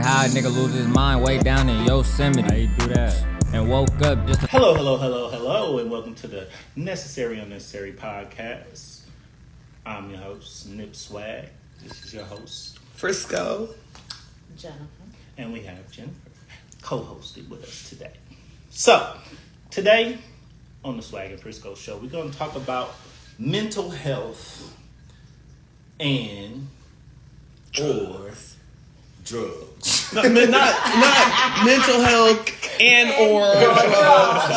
how a nigga lose his mind way down in Yosemite. How you do that? And woke up just to... Hello, and welcome to the Necessary Unnecessary podcast. I'm your host, Nip Swag. This is your host, Frisco. Jennifer. And we have Jennifer co-hosted with us today. So, today on the Swag and Frisco show, we're going to talk about mental health and drugs. not mental health and or drugs.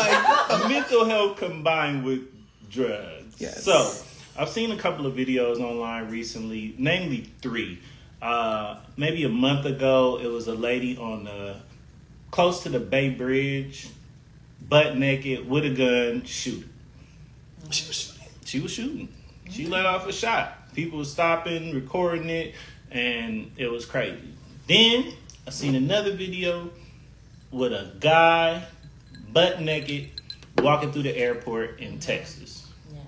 Like, mental health combined with drugs. Yes. So, I've seen a couple of videos online recently, namely 3. Maybe a month ago, it was a lady on close to the Bay Bridge, butt naked, with a gun, shooting. She was shooting. She let off a shot. People were stopping, recording it, and it was crazy. Then, I seen another video with a guy, butt naked, walking through the airport in Texas. Yeah.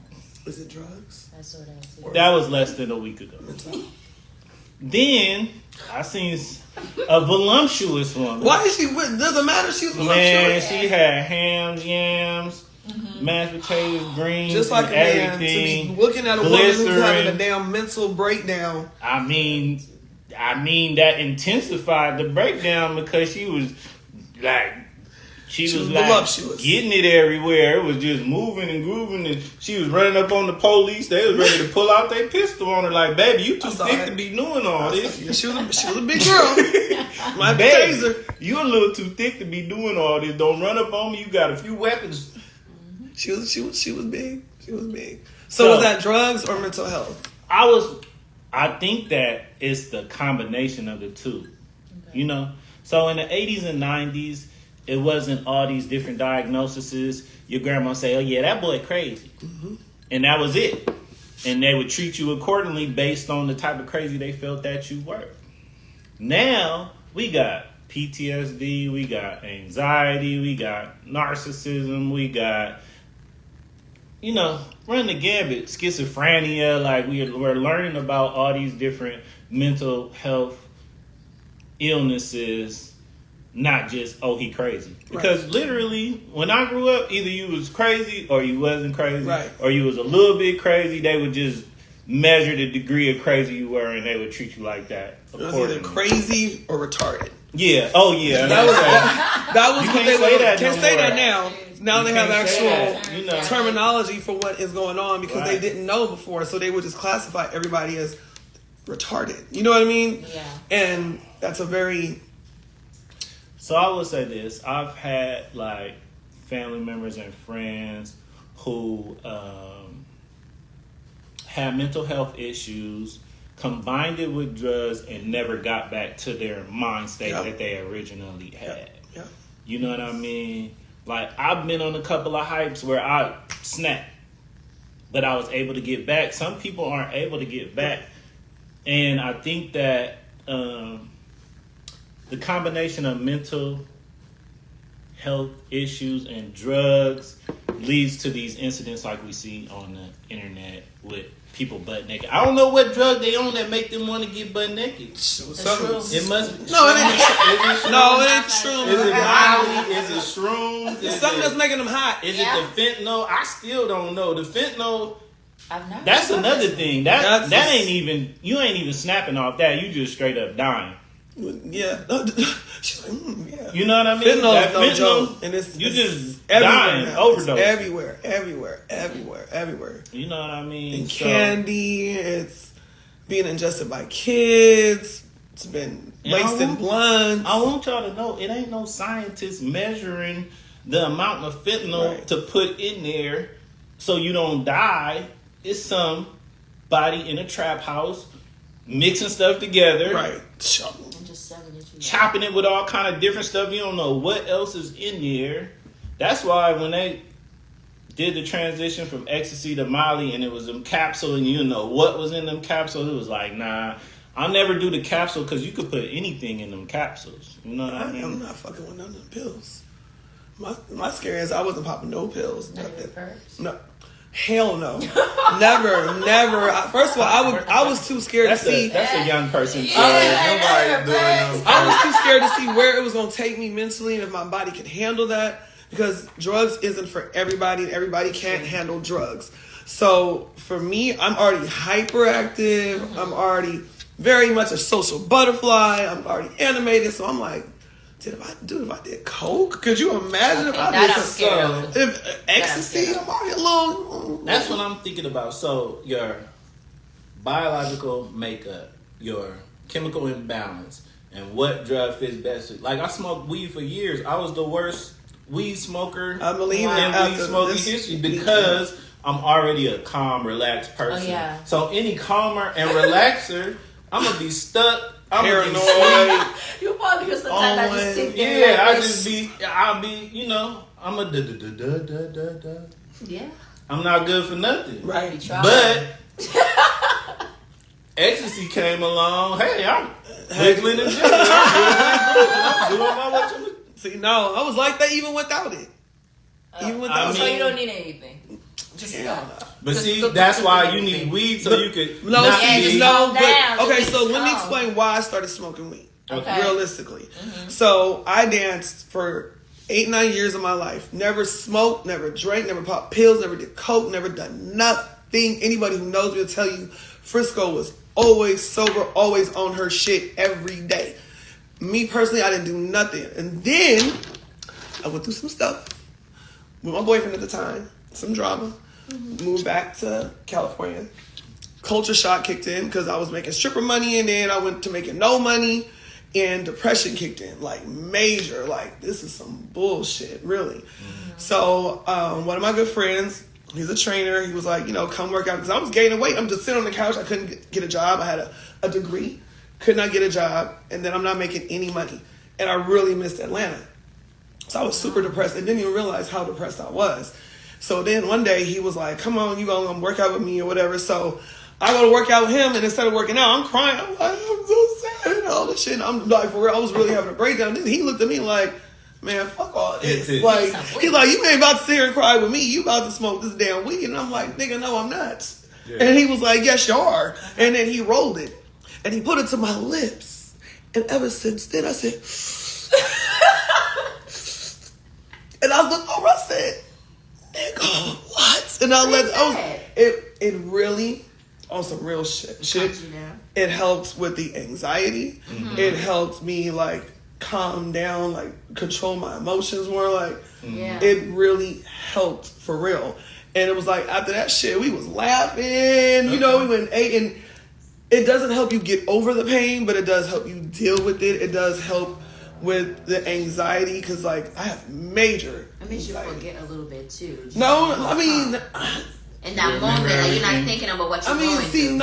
Is it drugs? That's what I see. That was less than a week ago. Then I seen a voluptuous woman. Why is she? Doesn't matter. She was Man, voluptuous. she had hams, yams, mashed potatoes, greens, Just like a man to be looking at a woman who's having a damn mental breakdown. I mean that intensified the breakdown because she was like. She was like voluptuous, getting it everywhere. It was just moving and grooving, and she was running up on the police. They was ready to pull out their pistol on her. Like, baby, you too thick to be doing all this. She was a big girl. My taser. You a little too thick to be doing all this. Don't run up on me. You got a few weapons. She was big. She was big. So was that drugs or mental health? I think that it's the combination of the two. Okay. You know, so in the 80s and 90s. It wasn't all these different diagnoses. Your grandma say, "Oh yeah, that boy crazy," and that was it. And they would treat you accordingly based on the type of crazy they felt that you were. Now we got PTSD, we got anxiety, we got narcissism, we got, run the gambit, schizophrenia. Like we're learning about all these different mental health illnesses. Not just, he crazy. Because literally, when I grew up, either you was crazy or you wasn't crazy. Right. Or you was a little bit crazy. They would just measure the degree of crazy you were and they would treat you like that. It was either crazy or retarded. Yeah. Oh, yeah. That was what they were. Can't say that now. Now they have actual terminology for what is going on because they didn't know before. So they would just classify everybody as retarded. You know what I mean? Yeah. And that's a very... So I will say this. I've had family members and friends who had mental health issues, combined it with drugs, and never got back to their mind state that they originally had. Yeah. You know what I mean? Like, I've been on a couple of hypes where I snapped, but I was able to get back. Some people aren't able to get back. And I think that... the combination of mental health issues and drugs leads to these incidents like we see on the internet with people butt naked. I don't know what drug they on that make them want to get butt naked. It must be. No, it ain't. No, it ain't true. Is it Molly? Is it shrooms? It's something that's making them hot. Is it the fentanyl? I still don't know. The fentanyl... That's another thing. That ain't even... You ain't even snapping off that. You just straight up dying. Yeah, she's like, yeah. You know what I mean? Fentanyl is no joke, and it's just dying, overdose. It's everywhere. You know what I mean? And candy, it's being ingested by kids. It's been laced in blunts. I want y'all to know, it ain't no scientist measuring the amount of fentanyl to put in there so you don't die. It's somebody in a trap house mixing stuff together. Right. Chopping it with all kind of different stuff. You don't know what else is in there. That's why when they did the transition from ecstasy to Molly and it was them capsule and you know what was in them capsules, it was like, nah, I'll never do the capsule because you could put anything in them capsules. You know what I mean? I'm not fucking with none of them pills. My scary is I wasn't popping no pills. None of your perks? No. Hell no, never. First of all, I was too scared to see. That's a young person. I was too scared to see where it was going to take me mentally and if my body could handle that, because drugs isn't for everybody and everybody can't handle drugs. So for me, I'm already hyperactive. I'm already very much a social butterfly. I'm already animated. So I'm like, if I did coke? Could you imagine if I did ecstasy? I'm already alone. That's what I'm thinking about. So your biological makeup, your chemical imbalance, and what drug fits best. Like, I smoked weed for years. I was the worst weed smoker I believe in weed smoking history because I'm already a calm, relaxed person. Oh, yeah. So any calmer and relaxer, I'm gonna be stuck. I'm paranoid. You probably just the type that just sit there. Yeah, I'll be, you know, I'm a da. Yeah. I'm not good for nothing. Right. But ecstasy came along. Hey, I'm wiggling and jiggling. I'm doing my what you. See, no, I was like that even without it. Even without it. So you don't need anything. Just But see, that's why you need weed so you could okay. So let me explain why I started smoking weed. Okay. Realistically, so I danced for 8-9 years of my life. Never smoked, never drank, never popped pills, never did coke, never done nothing. Anybody who knows me will tell you, Frisco was always sober, always on her shit every day. Me personally, I didn't do nothing, and then I went through some stuff with my boyfriend at the time, some drama. Moved back to California. Culture shock kicked in because I was making stripper money, and then I went to making no money, and depression kicked in, like major. Like, this is some bullshit, really. So one of my good friends, he's a trainer. He was like, come work out, because I was gaining weight. I'm just sitting on the couch. I couldn't get a job. I had a degree, could not get a job, and then I'm not making any money, and I really missed Atlanta. So I was super depressed and didn't even realize how depressed I was. So then one day he was like, come on, you gonna work out with me or whatever. So I go to work out with him, and instead of working out, I'm crying. I'm like, I'm so sad and all this shit. And I'm like, for real, I was really having a breakdown. Then he looked at me like, man, fuck all this. Like, he's like, you ain't about to sit here and cry with me. You about to smoke this damn weed. And I'm like, nigga, no, I'm not. Yeah. And he was like, yes, you are. And then he rolled it, and he put it to my lips. And ever since then, I said, and I looked over, I said, nigga, what? And it really, on some real shit. It helped with the anxiety. It helped me like calm down, like control my emotions more. Like, it really helped for real. And it was like, after that shit, we was laughing, we went and ate, and it doesn't help you get over the pain, but it does help you deal with it. It does help with the anxiety, because like I have major it makes you forget a little bit too. No, I mean, in that moment, like, you're not thinking about what you're going through.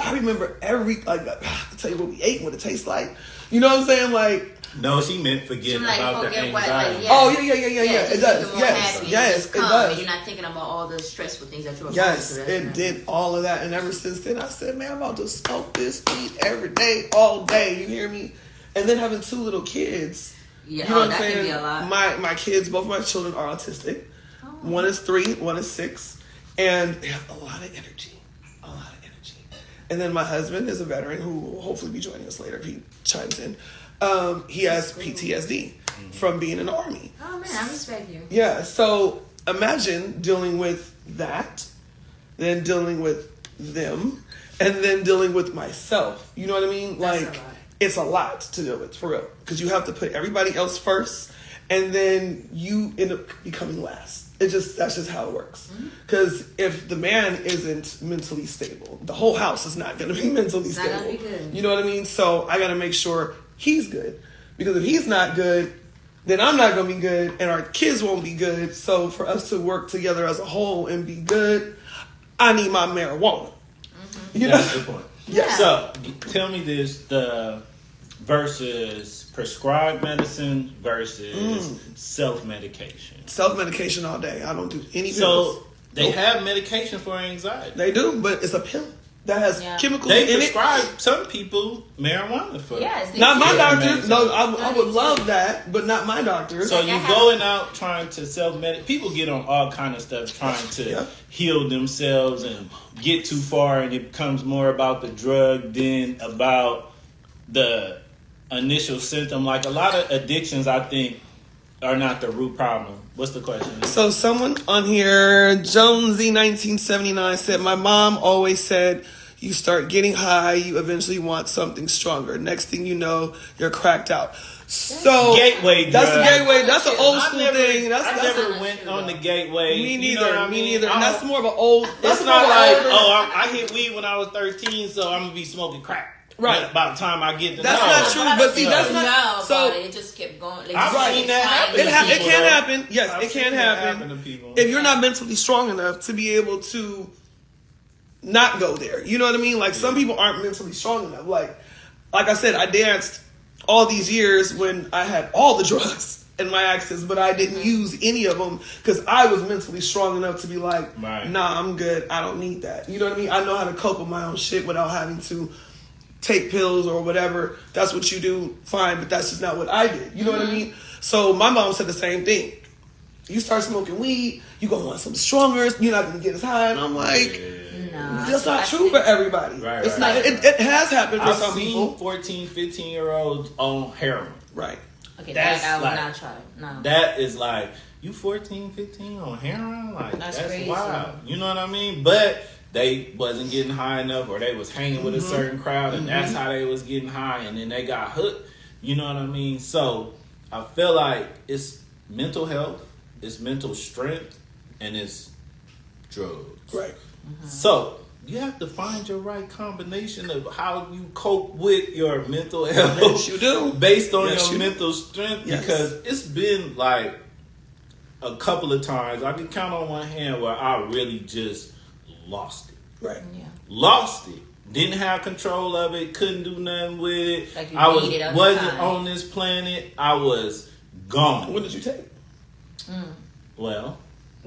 I remember I can tell you what we ate, what it tastes like. You know what I'm saying? Like, no, she meant forget about the anxiety. Oh yeah. It does. Yes, it does. And you're not thinking about all the stressful things that you're going through. Yes, it did all of that, and ever since then, I said, man, I'm about to smoke this weed every day, all day. You hear me? And then having 2 little kids. Yeah, you know what I'm that saying? Can be a lot. My kids, both my children are autistic. One is 3, one is 6. And they have a lot of energy. And then my husband is a veteran who will hopefully be joining us later if he chimes in. He has PTSD from being in the Army. Oh, man, I respect you. Yeah, so imagine dealing with that, then dealing with them, and then dealing with myself. You know what I mean? Like, it's a lot to deal with, for real. Because you have to put everybody else first, and then you end up becoming last. That's just how it works. Because if the man isn't mentally stable, the whole house is not going to be mentally stable. Not gonna be good. You know what I mean? So I got to make sure he's good. Because if he's not good, then I'm not going to be good, and our kids won't be good. So for us to work together as a whole and be good, I need my marijuana. You know? That's the point. Yeah. So tell me this: the versus prescribed medicine versus self-medication. Self-medication all day. I don't do any pills. So they have medication for anxiety. They do, but it's a pill. that has chemicals they in it. prescribe some people marijuana for. Yes, not my doctor. No, I would love that, but not my doctor. So you going out trying to self-medicate. People get on all kind of stuff trying to heal themselves and get too far, and it becomes more about the drug than about the initial symptom. Like a lot of addictions, I think, are not the root problem. What's the question? So someone on here, Jonesy 1979 said, my mom always said, you start getting high, you eventually want something stronger. Next thing you know, you're cracked out. So gateway. That's a gateway. That's an old school thing. I never went on the gateway. Me neither. You know me neither. And that's more of an old. It's not like I hit weed when I was 13, so I'm gonna be smoking crack. Right. By the time I get to that's not true. But see, that's not. So it just kept going. Like, I've seen that happen. It can happen. Yes, it can happen. To people. If you're not mentally strong enough to be able to not go there, you know what I mean? Like some people aren't mentally strong enough. Like I said, I danced all these years when I had all the drugs in my access, but I didn't use any of them because I was mentally strong enough to be like, nah, I'm good. I don't need that. You know what I mean? I know how to cope with my own shit without having to take pills or whatever. That's what you do, fine, but that's just not what I did. You know what I mean? So my mom said the same thing. You start smoking weed, you gonna want something stronger, you're not gonna get as high. And I'm like, no, that's not true for everybody. It's not. It has happened for some people. 14, 15-year-olds on heroin. Right. Okay, that I would not try. No. That is like, you 14, 15 on heroin? Like, that's crazy. Wild. You know what I mean? But they wasn't getting high enough, or they was hanging with a certain crowd, and that's how they was getting high, and then they got hooked. You know what I mean? So I feel like it's mental health, it's mental strength, and it's drugs. Right. So you have to find your right combination of how you cope with your mental health. Yes, you do. Based on your mental strength, because it's been like a couple of times, I can count on one hand where I really just lost it. Right. Yeah. Lost it. Didn't have control of it. Couldn't do nothing with it. Like you wasn't on this planet. I was gone. What did you take? Well.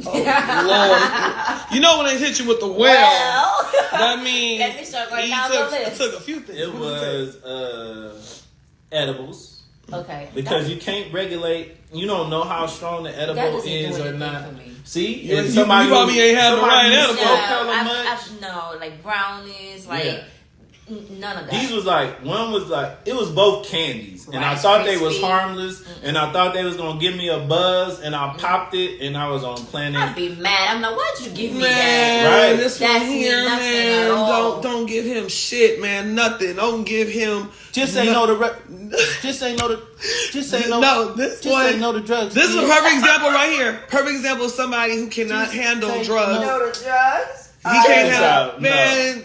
Oh, Lord. You know when they hit you with the well, that means he took a few things. It was edibles. Okay. Because you can't regulate. You don't know how strong the edible is or not. See, you probably ain't have the right edible. No, like brownies, like none of that. These was like, one was like, it was both candies, and I thought they was harmless, and I thought they was gonna give me a buzz, and I popped it, and I was on planet. I'd be mad. I'm like, why'd you give me that? Right? This one here, man. Don't give him shit, man. Nothing. Don't give him. Just say no to. Just say no to. Just say no. No, this just say no to drugs. This is a perfect example right here. Perfect example of somebody who cannot handle drugs. No to drugs. He can't handle. Man,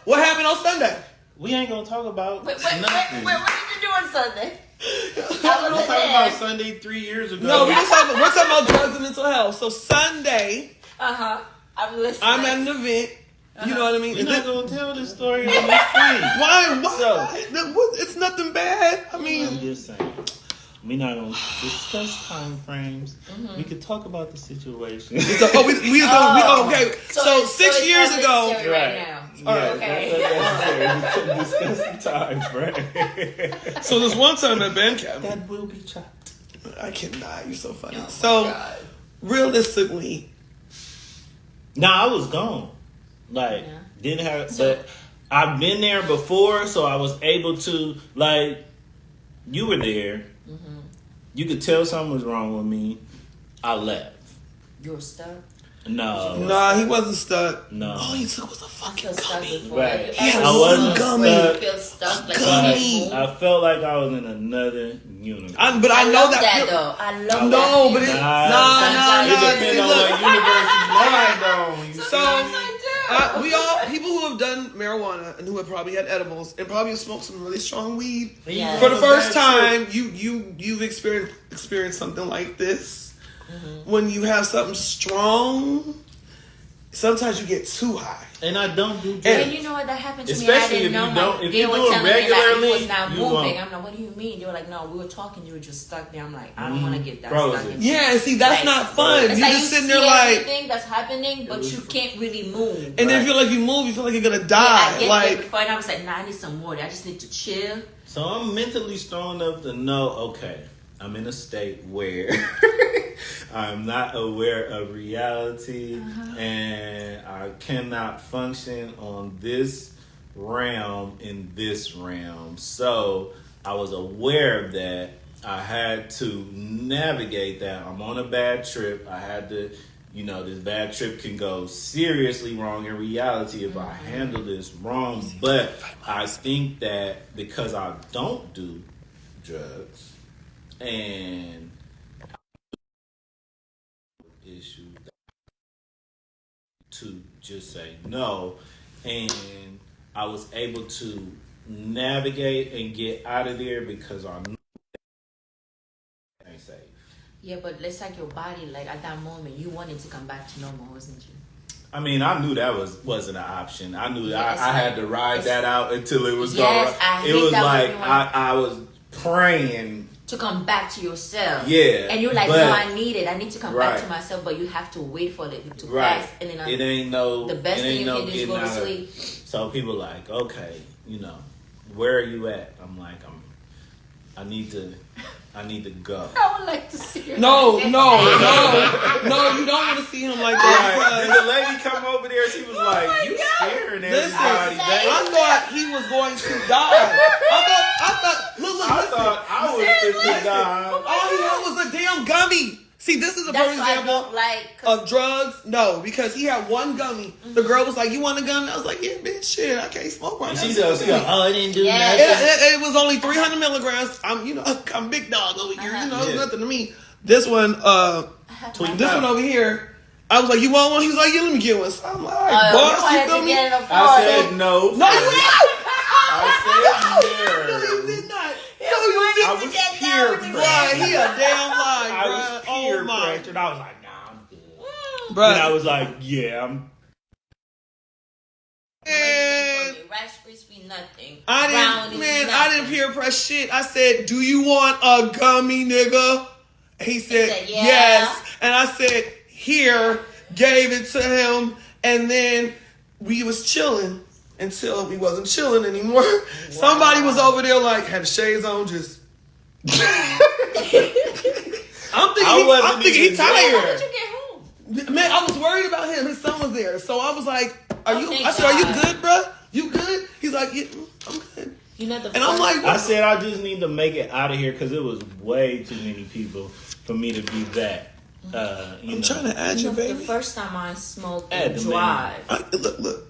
what happened on Sunday? We ain't gonna talk about. Wait, what did you do on Sunday? We don't talk about Sunday 3 years ago. No, we're talking about drugs and mental health. So Sunday, I'm listening. I'm at an event. You know what I mean? We're not gonna tell this story on the screen. Why? So, it's nothing bad. I mean, I'm just saying. We're not gonna discuss time frames. We could talk about the situation. Okay. So 6 years ago. Right now. Okay. We can discuss the time frame. So there's one time at band camp. That will be chopped. I cannot. You're so funny. So realistically, I was gone. Like didn't have, but I've been there before, so I was able to like. You were there. You could tell something was wrong with me. I left. You were stuck? No. Nah, he wasn't stuck. No. All he took was a fucking gummy. Right. I wasn't stuck. You feel stuck like gummy. I felt like I was in another universe. But I know that though. I love no, that. but it's It depends on what universe you lie on. People who have done marijuana and who have probably had edibles and probably smoked some really strong weed Yes. for the first time, you've experienced something like this. When you have something strong, sometimes you get too high. And I don't do drugs. And you know what? That happened to me. Especially I didn't know. if They you were do it telling me like regularly, it was not you moving. won't. I'm like, what do you mean? They were like, no, we were talking. You were just stuck there. I'm like, I don't want to get that Frozen. stuck. Yeah, see, that's like, not fun. It's You like just you sitting see there like, everything that's happening, but you can't really move. and then if you feel like you move, you feel like you're gonna Yeah, die. I get like, there before, and I was like, nah, I need some water. I just need to chill. So I'm mentally strong enough to know, okay, I'm in a state where I'm not aware of reality and I cannot function on this realm in this realm. So I was aware of that. I had to navigate that. I'm on a bad trip. I had to, this bad trip can go seriously wrong in reality if I handle this wrong. But I think that because I don't do drugs and issue to just say no, and I was able to navigate and get out of there because I knew I ain't safe. Yeah, but it's like your body, like at that moment, you wanted to come back to normal, wasn't you? I mean, I knew that wasn't an option. I knew that Yes, I had to ride that out until it was Yes, gone. I It hate was that like when I was praying. To come back to yourself. Yeah, And you're like, but- no, I need it. I need to come back Right. to myself, but you have to wait for it to Right. pass. And then It ain't no. the best it thing ain't you no can do is go to getting out of- sleep. So people like, okay, where are you at? I'm like, I need to go. I would like to see you. no, you don't want to see him like that. Right. Then the lady come over there. She was like, "You scaring Listen, everybody, baby." I thought he was going to die. I thought, look, I listen. thought I was fit to die. All he had was a damn gummy. See, this is a That's perfect why I example don't like. of drugs. No, because he had one gummy. The girl was like, "You want a gummy?" I was like, "Yeah, bitch, shit, I can't smoke right now." She said, "Oh, it didn't do Yeah. nothing." It was only 300 milligrams. I'm big dog over here. It's Yeah. nothing to me. This one, Tweet this out. one over here. I was like, "You want one?" He was like, "Yeah, let me get one." So I'm like, "All right, boss, you feel me?" I said no. No, you didn't. I said No, you no. did not. No, you I didn't. was peer Bruh, pressured. he a damn lie, I was bruh. peer Oh my, pressured. I was like, "Nah, I'm good." bruh. And I was like, "Yeah, I'm." And Rice Krispie, nothing. I Brownies, didn't, man, I nothing. didn't peer press shit. I said, "Do you want a gummy, nigga?" He said, said, yeah. "Yes," and I said, "Here." Gave it to him, and then we was chilling until we wasn't chilling anymore. Wow. Somebody was over there like had the shades on, just. I'm thinking he How tired. did you get home? Man, I was worried about him. His son was there, so I was like, "Are you?" thank I said, "Are you God. good, bruh? You good?" He's like, "Yeah, I'm good." You know the. And I'm like, I said I just need to make it out of here because it was way too many people for me to be that. I'm trying to add you, the baby. first time I smoked Add and the drive. Look.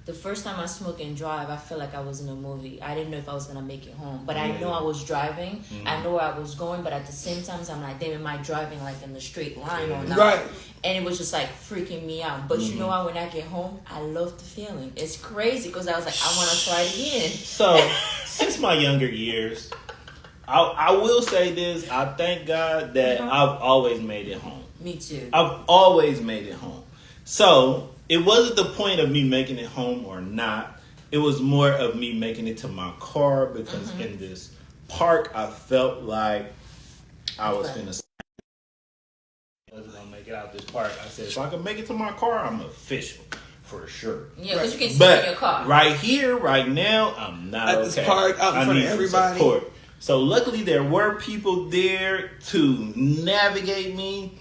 The first time I smoked and drive, I felt like I was in a movie. I didn't know if I was gonna make it home, but I know I was driving. I know where I was going, but at the same time, I'm like, damn, am I driving like in the straight line or not? Right. And it was just like freaking me out. But you know what? When I get home, I love the feeling. It's crazy because I was like, I want to try it again. So, since my younger years, I will say this. I thank God that I've always made it home. Me too. I've always made it home. So, it wasn't the point of me making it home or not. It was more of me making it to my car because in this park, I felt like I was finna. I wasn't gonna make it out this park. I said, if I can make it to my car, I'm official for sure. Yeah, because you can sit in your car. Right here, right now, I'm not At okay. this park, out in front of need some everybody. support. So luckily, there were people there to navigate me.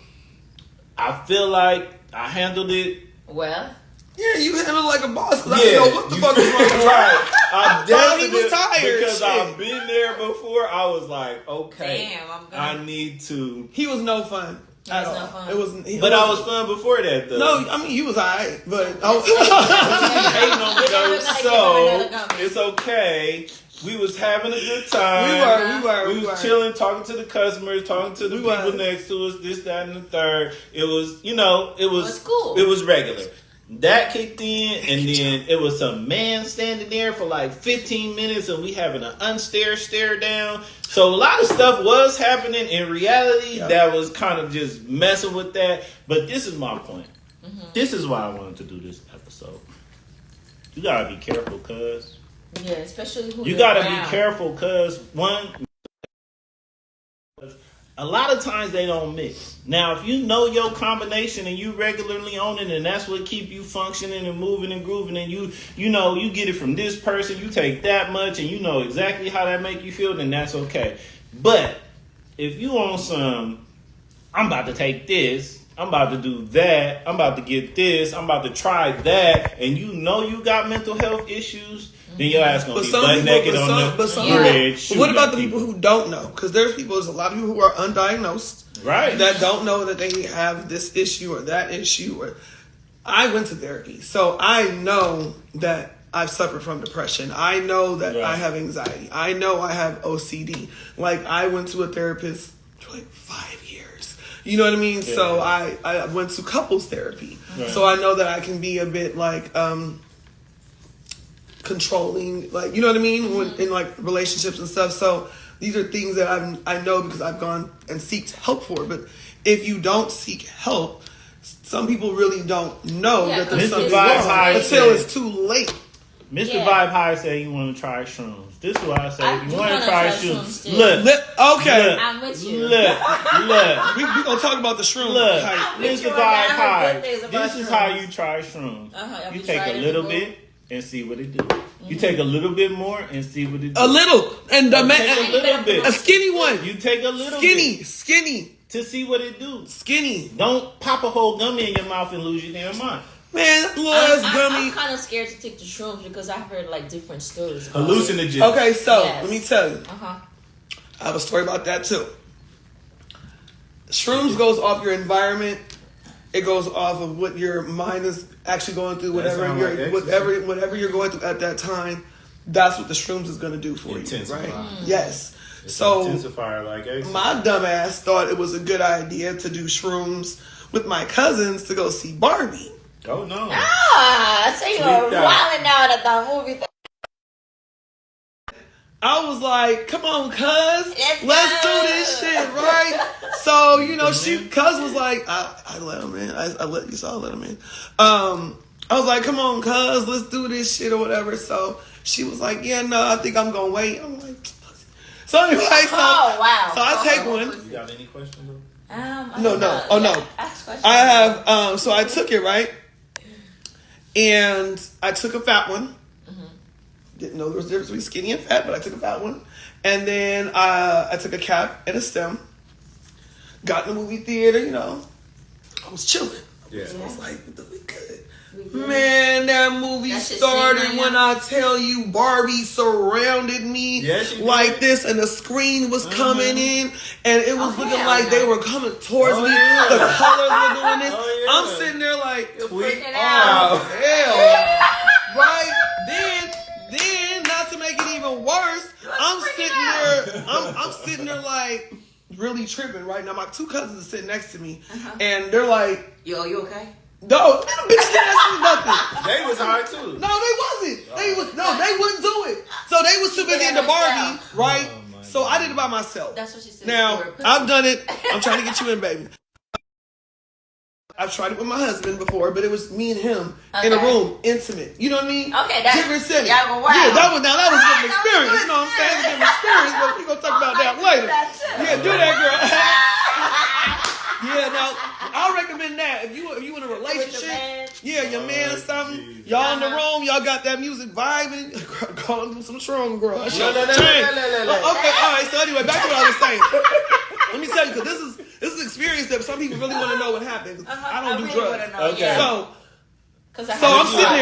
I feel like I handled it. Well, Yeah, you handled like a boss. Cause I didn't know what the fuck was wrong with you. Right. I thought he definitely was tired. because Shit. I've been there before. I was like, okay, damn, I'm I gonna. need to. He was no fun. He At was all. no fun. It wasn't. But I was fun before that, though. No, I mean you was alright, but I was. hating on me though, We're gonna give so him another gummy. it's okay. We was having a good time. We was chilling, talking to the customers, talking to the people next to us, this, that, and the third. It was, it was cool. It was regular. That kicked in, and then it was some man standing there for like 15 minutes, and we having an stare down. So a lot of stuff was happening in reality that was kind of just messing with that. But this is my point. This is why I wanted to do this episode. You gotta be careful, cuz. Yeah, especially who you gotta be careful, cuz a lot of times they don't mix. Now, if you know your combination and you regularly own it, and that's what keep you functioning and moving and grooving, and you know you get it from this person, you take that much, and you know exactly how that make you feel, then that's okay. But if you on some, I'm about to take this, I'm about to do that, I'm about to get this, I'm about to try that, and you know you got mental health issues, then your ass gonna be butt naked on the bridge. But what about the people who don't know? Because there's a lot of people who are undiagnosed, right? That don't know that they have this issue or that issue. Or I went to therapy, so I know that I've suffered from depression. I know that I have anxiety. I know I have OCD. Like, I went to a therapist for like 5 years. You know what I mean? Yeah. So I went to couples therapy. Right. So I know that I can be a bit like controlling, like, you know what I mean? When, in like relationships and stuff. So these are things that I know because I've gone and sought help for. But if you don't seek help, some people really don't know that there's something wrong until it's too late. Mr. Vibe High said you want to try shrooms. This is what I say. If you want to try shrooms. Okay. I'm with you. Look. We're going to talk about the shroom. Look, Mr. Vibe High. This is how you try shrooms. You take a little bit and see what it do. You take a little bit more and see what it do. A little. And a little bit. A skinny one. You take a little bit. Skinny. To see what it do. Skinny. Don't pop a whole gummy in your mouth and lose your damn mind. Man, Laura's gummy. I'm kind of scared to take the shrooms because I've heard like different stories. Hallucinogens. Okay, so let me tell you. I have a story about that too. Shrooms goes off your environment. It goes off of what your mind is actually going through. Whatever you're going through at that time, that's what the shrooms is going to do for you, right? Yes. It's so intensifier like ecstasy. My dumbass thought it was a good idea to do shrooms with my cousins to go see Barbie. Oh no! So you were wilding out at the movie. I was like, "Come on, cuz, let's do this shit, right?" So you know, cuz was like, "I let him in. I let him in." I was like, "Come on, cuz, let's do this shit or whatever." So she was like, "Yeah, no, I think I'm gonna wait." I'm like, so anyway, wow. So I take one. You got any questions? No. Oh no. I have. So I took it, right. And I took a fat one. Didn't know there was a difference between skinny and fat, but I took a fat one. And then I took a cap and a stem. Got in the movie theater, you know. I was chilling. Yeah. I was like, we good. Man, that movie started when I tell you Barbie surrounded me like this, and the screen was coming in, and it was looking like they were coming towards me. Yeah. The colors were doing this. I'm sitting there like, freaking out. Hell. Right? Then, not to make it even worse, I'm sitting there like really tripping right now. My two cousins are sitting next to me, and they're like, "Yo, you okay?" No, little bitch didn't ask me nothing. They was hard too. No, they wasn't. They wouldn't do it. So they was too busy in the Barbie, right? So I did it by myself. That's what she said. Now, I've done it. I'm trying to get you in, baby. I've tried it with my husband before, but it was me and him in a room, intimate. You know what I mean? Okay, that's different setting. Yeah, wow. Yeah, that was a different experience. You know what I'm saying? It was a different experience, but we're gonna talk about that later. Yeah, do that, girl. Yeah, now I recommend that if you in a relationship, your man something, y'all in the room, y'all got that music vibing, call him some strong girl. Okay, all right. So anyway, back to what I was saying. Let me tell you, because this is an experience that some people really want to know what happens. I don't do drugs. Okay. So I'm sitting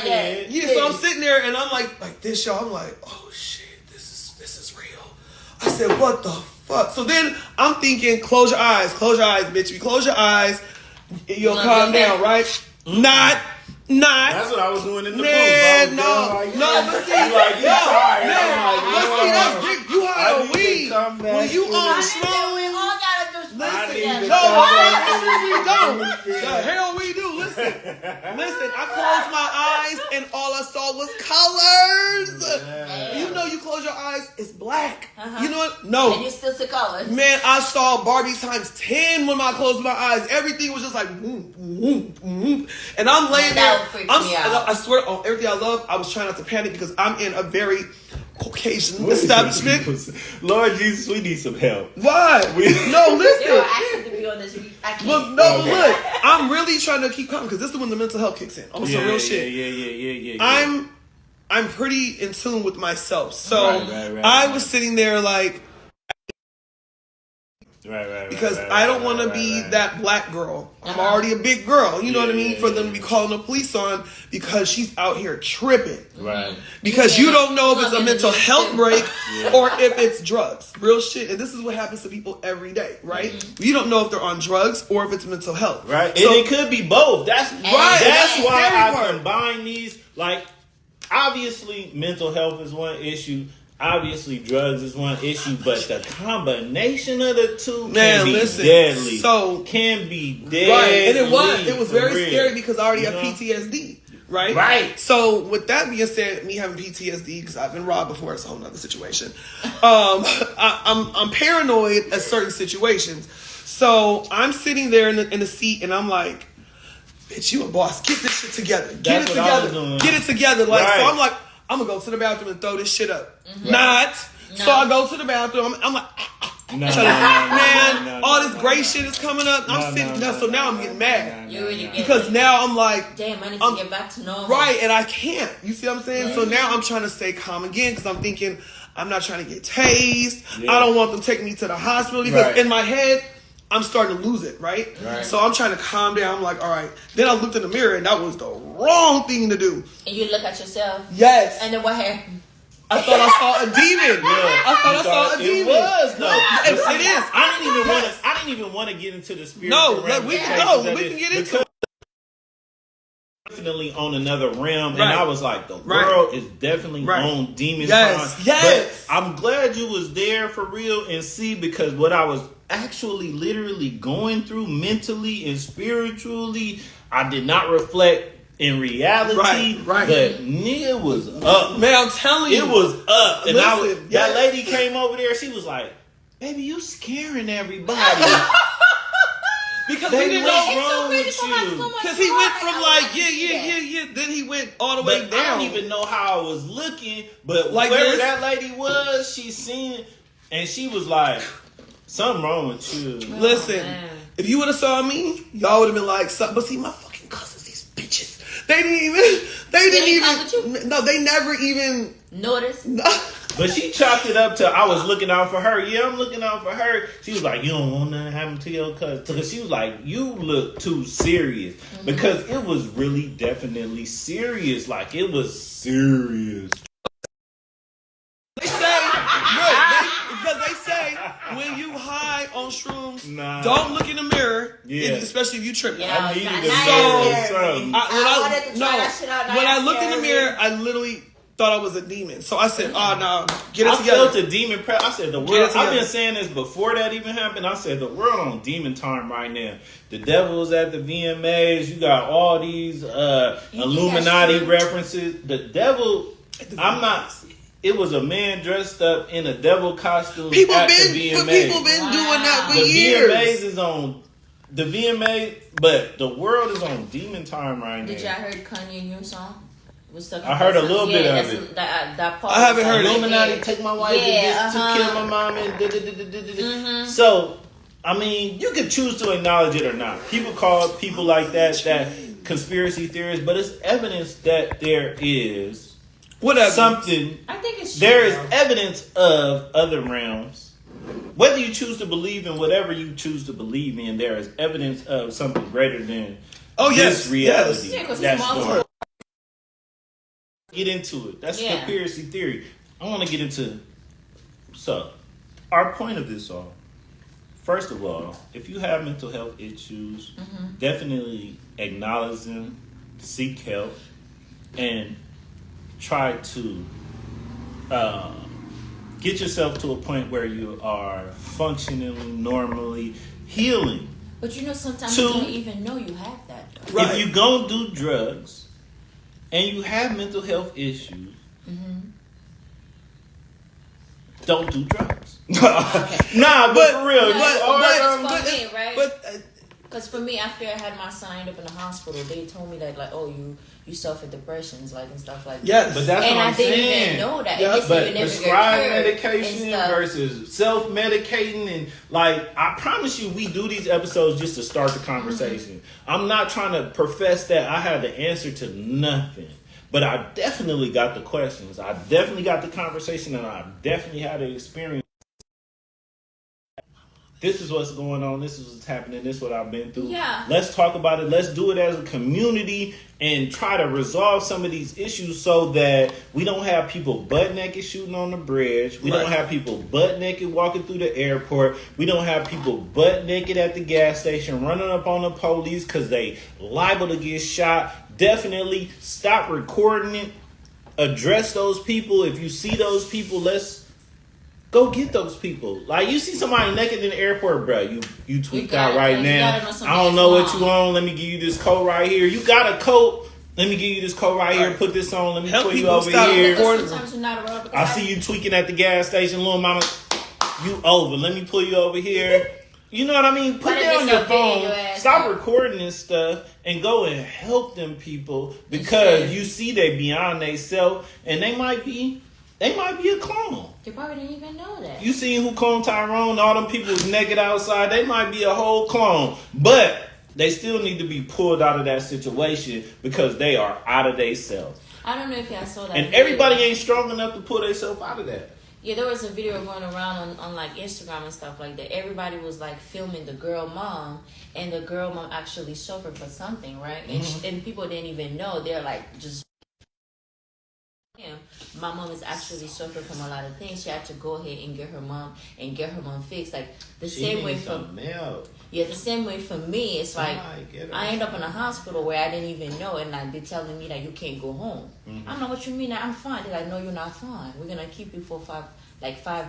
there. Yeah, so I'm sitting there and I'm like this, y'all. I'm like, oh shit, this is real. I said, what the fuck? So then I'm thinking, close your eyes, bitch. You close your eyes, you'll calm down, right? Not. That's what I was doing in the booth. But see, you high on weed. When you on shrooms, we don't. The hell we do. Listen. I closed my eyes and all I saw was colors. You know, you close your eyes, it's black. You know what? No. And you still see colors. Man, I saw Barbie times 10 when I closed my eyes. Everything was just like, whoop, whoop, whoop. And I'm laying there. I swear on everything I love, I was trying not to panic because I'm in a very Caucasian establishment. Lord Jesus, we need some help. Why? No, listen. Yo, I have to be honest. I can't. Well, no, look. I'm really trying to keep calm because this is when the mental health kicks in. On some real shit. Yeah. I'm pretty in tune with myself. So I was sitting there like, because I don't want to be that black girl. I'm already a big girl. You know what I mean? For them to be calling the police on because she's out here tripping. Right. Because you don't know if it's a mental health break or if it's drugs. Real shit. And this is what happens to people every day, right? You don't know if they're on drugs or if it's mental health. Right. So, and it could be both. That's right. That's why I combine these. Like, obviously, mental health is one issue. Obviously, drugs is one issue, but the combination of the two can be deadly. So can be deadly. Right, and it was very scary because I already have PTSD. Right. Right. So with that being said, me having PTSD because I've been robbed before, it's a whole other situation. I'm paranoid at certain situations. So I'm sitting there in the seat, and I'm like, "Bitch, you a boss? Get this shit together. Get it together." Like so, I'm like, I'm gonna go to the bathroom and throw this shit up. No. So I go to the bathroom. I'm like, all this gray shit is coming up. I'm sitting there, so now I'm getting mad. Because now I'm like, damn, I need to get back to normal. Right, and I can't. You see what I'm saying? So now I'm trying to stay calm again because I'm thinking I'm not trying to get tased. Yeah. I don't want them taking me to the hospital because in my head, I'm starting to lose it, right? So I'm trying to calm down. I'm like, all right. Then I looked in the mirror, and that was the wrong thing to do. And you look at yourself? Yes. And then what happened? I thought I saw a demon. I thought I saw a demon. It was though. It is. I didn't even want to get into the spirit. No, we can get into it. Definitely on another realm, and I was like, the world is definitely on demon time. Yes. But I'm glad you was there for real and see, because what I was actually literally going through mentally and spiritually, I did not reflect in reality. Right. But nigga was up. Man, I'm telling you. It was up. And that lady came over there, she was like, baby, you scaring everybody. Because he didn't know what's wrong with you. Because he went from like, yeah. Then he went all the way down. I don't even know how I was looking, but like wherever that lady was, she seen, and she was like, something wrong with you. Listen, if you would have saw me, y'all would have been like, but see, my fucking cousins, these bitches. They never even noticed. No. But she chopped it up to, I was looking out for her. Yeah, I'm looking out for her. She was like, you don't want nothing happen to your cousin. Because she was like, you look too serious. Because it was really definitely serious. Like, it was serious. They say, when you high on shrooms, don't look in the mirror, especially if you tripping. I needed when I looked in the mirror, I literally thought I was a demon. So I said, oh no, get it together. I felt a demon I said the world, I've been saying this before that even happened. I said the world on demon time right now. The devil's at the VMAs. You got all these Illuminati references. The devil, it was a man dressed up in a devil costume the VMAs. People been doing that for years. The VMAs is on the VMA, but the world is on demon time right now. Did y'all heard Kanye's new song? I heard a little bit of it. That part I haven't heard Illuminati take my wife to kill my mom and So, I mean, you can choose to acknowledge it or not. People call people like that conspiracy theorists, but it's evidence that there is something. I think it's there is evidence of other realms. Whether you choose to believe in whatever you choose to believe in, there is evidence of something greater than this reality. That's get into it. That's conspiracy theory. I want to get into. So, our point of this all. First of all, if you have mental health issues, definitely acknowledge them, seek help, and try to get yourself to a point where you are functioning normally. healing. But sometimes you don't even know you have that. Right. If you go do drugs and you have mental health issues, don't do drugs. Okay. Nah, but for real. But for me, right? Because for me, after I had my son up in the hospital, they told me that, like, oh, you suffer depressions, like, and stuff like that. Yes, but that's what I'm saying. And I didn't even know that. Yes, but prescribed medication versus self-medicating, and, like, I promise you, we do these episodes just to start the conversation. I'm not trying to profess that I have the answer to nothing. But I definitely got the questions. I definitely got the conversation, and I definitely had the experience. This is what's going on. This is what's happening. This is what I've been through. Yeah. Let's talk about it. Let's do it as a community and try to resolve some of these issues so that we don't have people butt naked shooting on the bridge. We don't have people butt naked walking through the airport. We don't have people butt naked at the gas station running up on the police because they liable to get shot. Definitely stop recording it. Address those people. If you see those people, let's go get those people. Like, you see somebody naked in the airport, bro. You tweaked out right now. I don't know what you on. Let me give you this coat right here. You got a coat. Let me give you this coat right here. Put this on. Let me put you over here. I see you tweaking at the gas station, little mama. You over. Let me pull you over here. You know what I mean? Put down your phone. Stop recording this stuff and go and help them people, because you see they beyond they self, and they might be a clone. They probably didn't even know that. You seen who cloned Tyrone? All them people was naked outside. They might be a whole clone. But they still need to be pulled out of that situation because they are out of their self. I don't know if y'all saw that. And everybody ain't strong enough to pull themselves out of that. Yeah, there was a video going around on like Instagram and stuff like that. Everybody was like filming the girl mom, and the girl mom actually suffered for something, right? And people didn't even know. They're like, just... My mom is actually suffering from a lot of things. She had to go ahead and get her mom fixed. Like the same way for me, it's like I end up in a hospital where I didn't even know, and like they're telling me that you can't go home. I don't know what you mean. I'm fine. They're like, no, you're not fine. We're gonna keep you for 5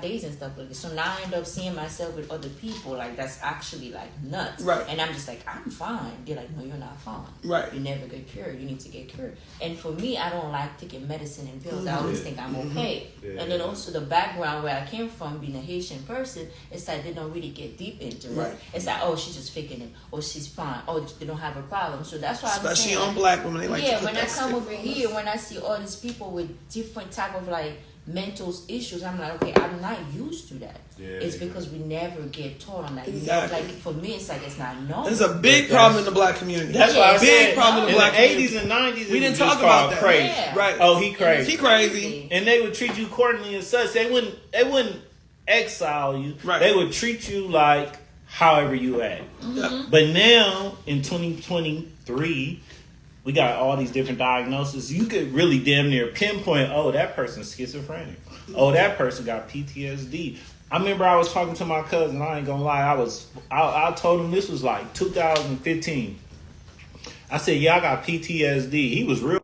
days and stuff like this. So now I end up seeing myself with other people. Like, that's actually like nuts. Right. And I'm just like, I'm fine. They're like, no, you're not fine. Right. You never get cured. You need to get cured. And for me, I don't like taking medicine and pills. I always think I'm okay. And then also the background where I came from, being a Haitian person, it's like they don't really get deep into it. Right. It's like, oh, she's just faking it. Or she's fine. Oh, they don't have a problem. So that's why I'm saying. Especially on black women, they like to put when I come over here, us. when I see all these people with different type of like mental issues, I'm like, okay, I'm not used to that. It's because we never get taught on that. Exactly. Like, for me, it's like it's not known. There's a big problem in the black community. That's why I said, big problem in the black community. In the 80s and 90s, we didn't talk about that. Crazy. Yeah. Right. Oh, he crazy. He crazy. And they would treat you accordingly as such. They wouldn't exile you. Right. They would treat you like however you act. But now in 2023, we got all these different diagnoses. You could really damn near pinpoint, oh, that person's schizophrenic. Oh, that person got PTSD. I remember I was talking to my cousin. I ain't gonna lie. I told him this was like 2015. I said, yeah, I got PTSD. He was real.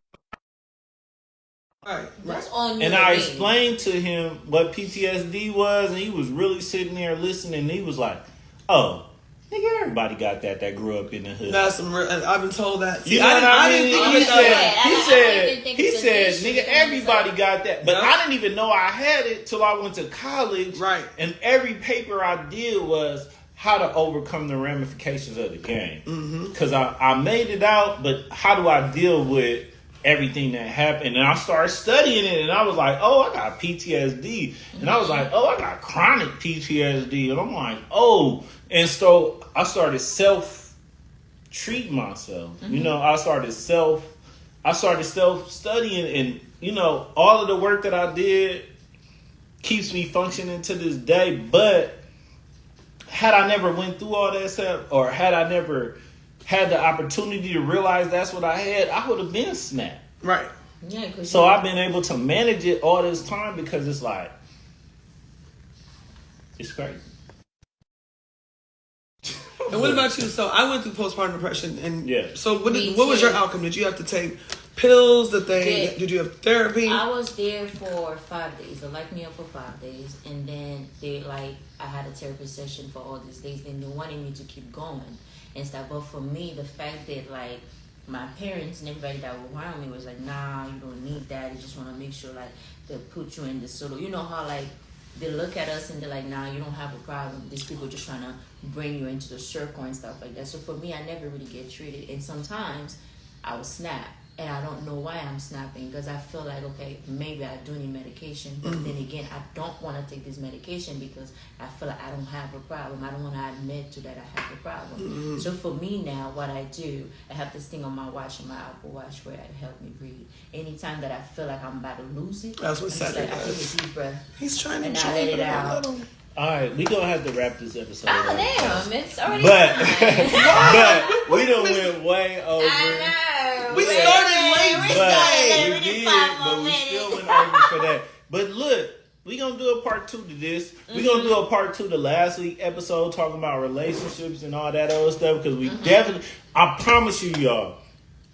Right. That's on you. And I explained to him what PTSD was, and he was really sitting there listening. And he was like, oh, nigga, everybody got that grew up in the hood. That's some real, I've been told that. See, you know I didn't think he said, nigga, everybody got that. But I didn't even know I had it till I went to college. Right. And every paper I did was how to overcome the ramifications of the game. Because I made it out, but how do I deal with everything that happened? And I started studying it, and I was like, oh, I got PTSD. And I was like, oh, I got chronic PTSD. And I'm like, oh. And so I started self-treating myself. You know, I started self-studying, and, you know, all of the work that I did keeps me functioning to this day. But had I never went through all that stuff, or had I never had the opportunity to realize that's what I had, I would have been snapped. Right. Yeah, so I've been able to manage it all this time because it's like, it's crazy. And what about you? So I went through postpartum depression, and yeah. So what was your outcome? Did you have to take pills? Did you have therapy? I was there for 5 days. They locked me up for 5 days, and then I had a therapy session for all these days. Then they wanted me to keep going and stuff. But for me, the fact that like my parents and everybody that were around me was like, nah, you don't need that. You just want to make sure like they put you in the sort of, you know how like they look at us and they're like, nah, you don't have a problem. These people just trying to bring you into the circle and stuff like that. So for me, I never really get treated. And sometimes I will snap. And I don't know why I'm snapping, because I feel like, okay, maybe I do need medication. But then again, I don't want to take this medication because I feel like I don't have a problem. I don't want to admit to that I have a problem. So for me now, what I do, I have this thing on my watch, on my Apple Watch, where it helps me breathe. Anytime that I feel like I'm about to lose it, that's what Cedric I take a deep breath. He's trying to let it out. All right, we gonna have to wrap this episode. Oh damn, it's already but we time. done went way over. I know. We started late. We did, but we still went over for that. But look, we gonna do a part 2 to this. We gonna do a part 2 to last week episode talking about relationships and all that other stuff, because we definitely, I promise you, y'all,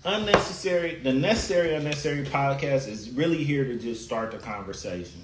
the necessary unnecessary podcast is really here to just start the conversation.